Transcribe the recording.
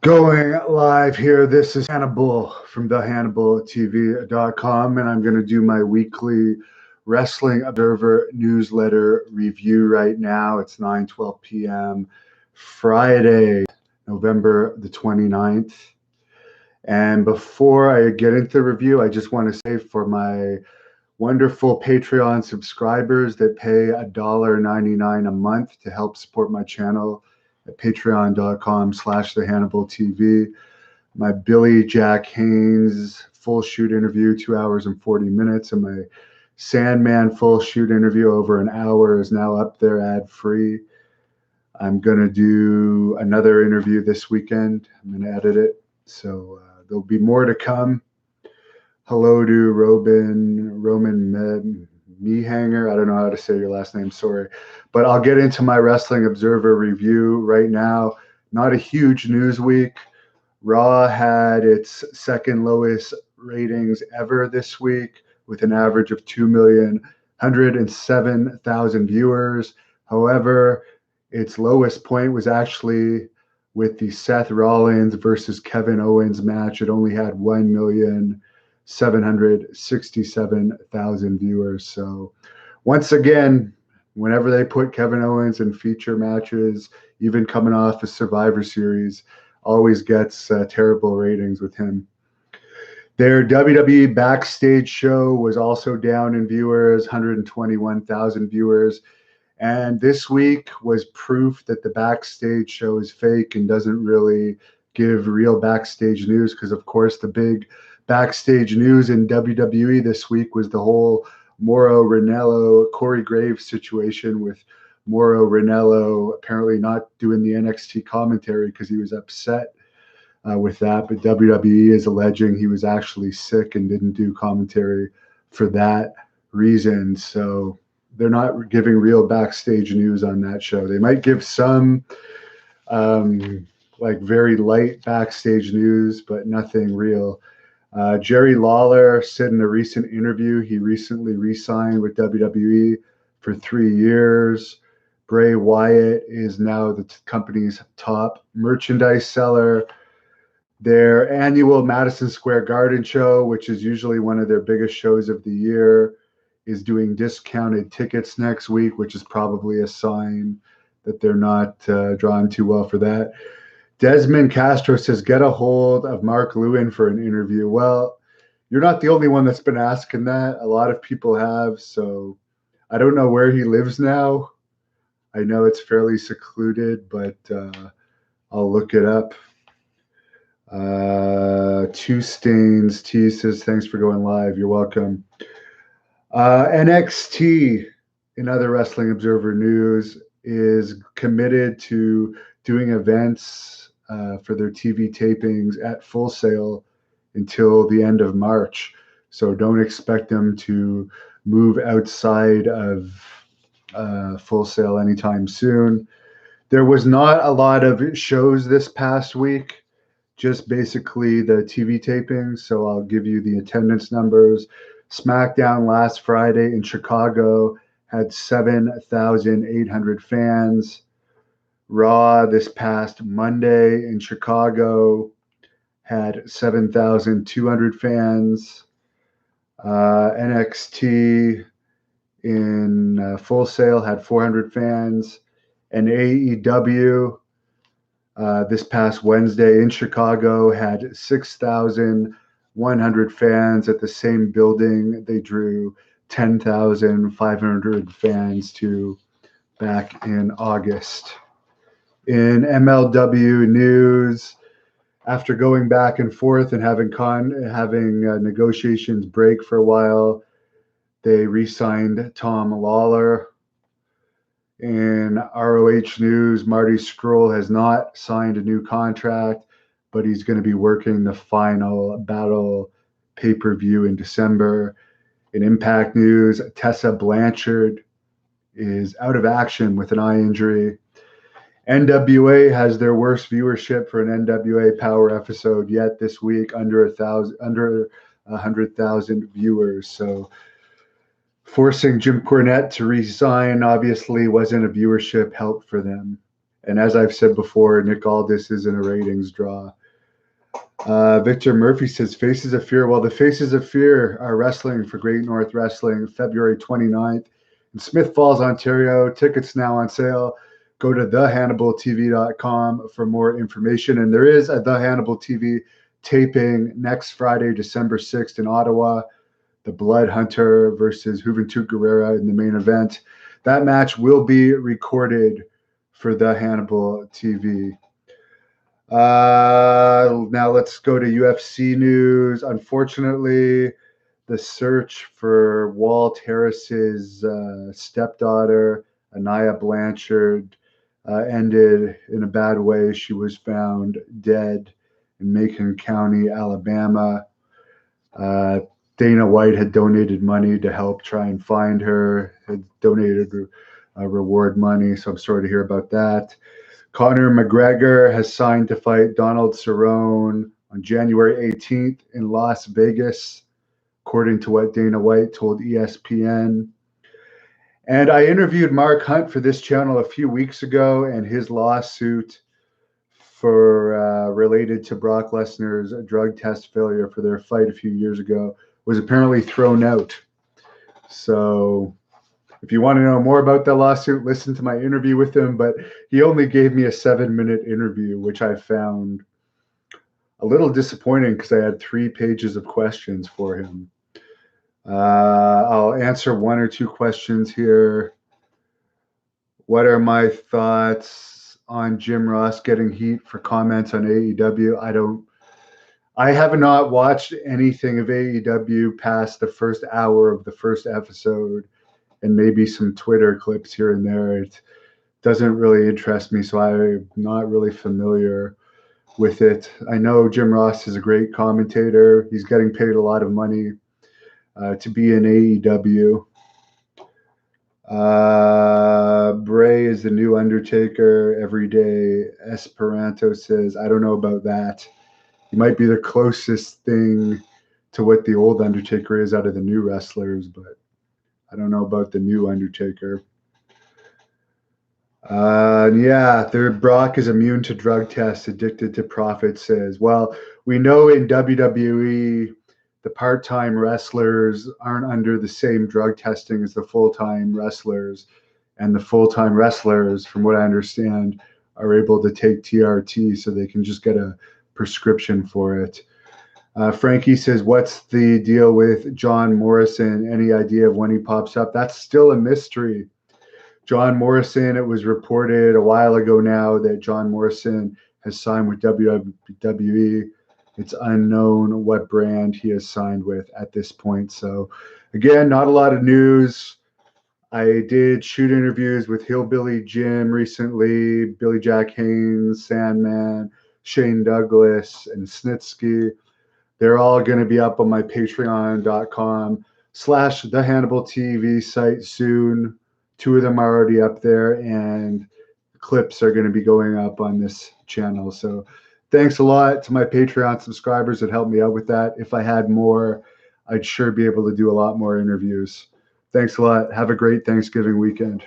Going live here. This is Hannibal from thehannibaltv.com, and I'm going to do my weekly Wrestling Observer newsletter review right now. It's 9:12 p.m. Friday, November the 29th. And before I get into the review, I just want to say for my wonderful Patreon subscribers that pay $1.99 a month to help support my channel at patreon.com/thehannibaltv. My Billy Jack Haynes full shoot interview, 2 hours and 40 minutes, and my Sandman full shoot interview over an hour is now up there ad free. I'm going to do another interview this weekend. I'm going to edit it. So there'll be more to come. Hello to Roman Mehanger. I don't know how to say your last name, sorry. But I'll get into my Wrestling Observer review right now. Not a huge news week. Raw had its second lowest ratings ever this week with an average of 2,107,000 viewers. However, its lowest point was actually with the Seth Rollins versus Kevin Owens match. It only had 1,767,000 viewers. So once again, whenever they put Kevin Owens in feature matches, even coming off a Survivor Series, always gets terrible ratings with him. Their WWE Backstage show was also down in viewers, 121,000 viewers. And this week was proof that the Backstage show is fake and doesn't really give real backstage news, because, of course, the big backstage news in WWE this week was the whole Mauro Ranallo, Corey Graves situation, with Mauro Ranallo apparently not doing the NXT commentary because he was upset with that. But WWE is alleging he was actually sick and didn't do commentary for that reason. So they're not giving real backstage news on that show. They might give some like very light backstage news, but nothing real. Jerry Lawler said in a recent interview he recently re-signed with WWE for 3 years. Bray Wyatt is now the company's top merchandise seller. Their annual Madison Square Garden show, which is usually one of their biggest shows of the year, is doing discounted tickets next week, which is probably a sign that they're not drawn too well for that. Desmond Castro says, get a hold of Mark Lewin for an interview. Well, you're not the only one that's been asking that. A lot of people have. So I don't know where he lives now. I know it's fairly secluded, but I'll look it up. Two Stains T says, thanks for going live. You're welcome. NXT, in other Wrestling Observer news, is committed to doing events for their TV tapings at Full Sail until the end of March. So don't expect them to move outside of Full Sail anytime soon. There was not a lot of shows this past week, just basically the TV tapings. So I'll give you the attendance numbers. SmackDown last Friday in Chicago had 7,800 fans. Raw this past Monday in Chicago had 7,200 fans. NXT in Full Sail had 400 fans. And AEW this past Wednesday in Chicago had 6,100 fans at the same building they drew 10,500 fans to back in August. In MLW news, after going back and forth and having negotiations break for a while, they re-signed Tom Lawler. In ROH news, Marty Scurll has not signed a new contract, but he's going to be working the Final Battle pay-per-view in December. In Impact news, Tessa Blanchard is out of action with an eye injury. NWA has their worst viewership for an NWA Power episode yet this week, under 100,000 viewers. So forcing Jim Cornette to resign obviously wasn't a viewership help for them. And as I've said before, Nick Aldis is in a ratings draw. Victor Murphy says Faces of Fear. Well, the Faces of Fear are wrestling for Great North Wrestling February 29th in Smith Falls, Ontario. Tickets now on sale. Go to thehannibaltv.com for more information. And there is a The Hannibal TV taping next Friday, December 6th in Ottawa. The Blood Hunter versus Juventud Guerrera in the main event. That match will be recorded for The Hannibal TV. Now let's go to UFC news. Unfortunately, the search for Walt Harris's stepdaughter, Anaya Blanchard, ended in a bad way. She was found dead in Macon County, Alabama. Dana White had donated money to help try and find her, had donated reward money, so I'm sorry to hear about that. Conor McGregor has signed to fight Donald Cerrone on January 18th in Las Vegas, according to what Dana White told ESPN. And I interviewed Mark Hunt for this channel a few weeks ago, and his lawsuit for related to Brock Lesnar's drug test failure for their fight a few years ago was apparently thrown out. So if you want to know more about that lawsuit, listen to my interview with him. But he only gave me a 7-minute interview, which I found a little disappointing because I had 3 pages of questions for him. I'll answer 1 or 2 questions here. What are my thoughts on Jim Ross getting heat for comments on AEW? I have not watched anything of AEW past the first hour of the first episode and maybe some Twitter clips here and there. It doesn't really interest me, so I'm not really familiar with it. I know Jim Ross is a great commentator. He's getting paid a lot of money to be in AEW. Bray is the new Undertaker every day. Esperanto says, I don't know about that. He might be the closest thing to what the old Undertaker is out of the new wrestlers, but I don't know about the new Undertaker. Brock is immune to drug tests, addicted to profit, says. Well, we know in WWE, the part-time wrestlers aren't under the same drug testing as the full-time wrestlers. And the full-time wrestlers, from what I understand, are able to take TRT so they can just get a prescription for it. Frankie says, what's the deal with John Morrison? Any idea of when he pops up? That's still a mystery. John Morrison, it was reported a while ago now that John Morrison has signed with WWE. It's unknown what brand he has signed with at this point. So, again, not a lot of news. I did shoot interviews with Hillbilly Jim recently, Billy Jack Haynes, Sandman, Shane Douglas, and Snitsky. They're all going to be up on my patreon.com/The Hannibal TV site soon. 2 of them are already up there, and clips are going to be going up on this channel. So thanks a lot to my Patreon subscribers that helped me out with that. If I had more, I'd sure be able to do a lot more interviews. Thanks a lot. Have a great Thanksgiving weekend.